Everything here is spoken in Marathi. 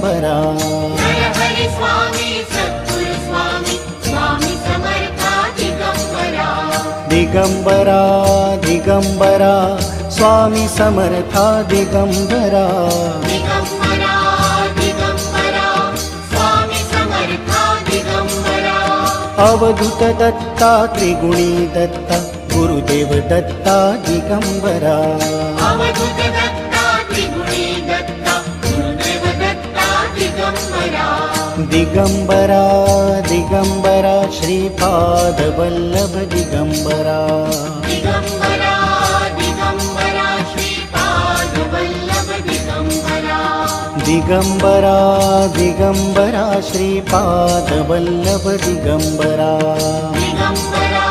दिगंबरा. जय हरी स्वामी सद्गुरु स्वामी स्वामी समर्था दिगंबरा. दिगंबरा दिगंबरा स्वामी समर्था दिगंबरा. दिगंबरा दिगंबरा स्वामी समर्था दिगंबरा. अवधूत दत्ता त्रिगुणी दत्ता गुरुदेव दत्ता दिगंबरा. अवधूत दत्ता त्रिगुणी दत्ता गुरुदेव दत्ता दिगंबरा. दिगंबरा दिगंबरा श्रीपाद वल्लभ दिगंबरा. दिगंबरा दिगंबरा श्रीपाद वल्लभ दिगंबरा. दिगंबरा दिगंबरा श्रीपाद वल्लभ दिगंबरा. दिगंबरा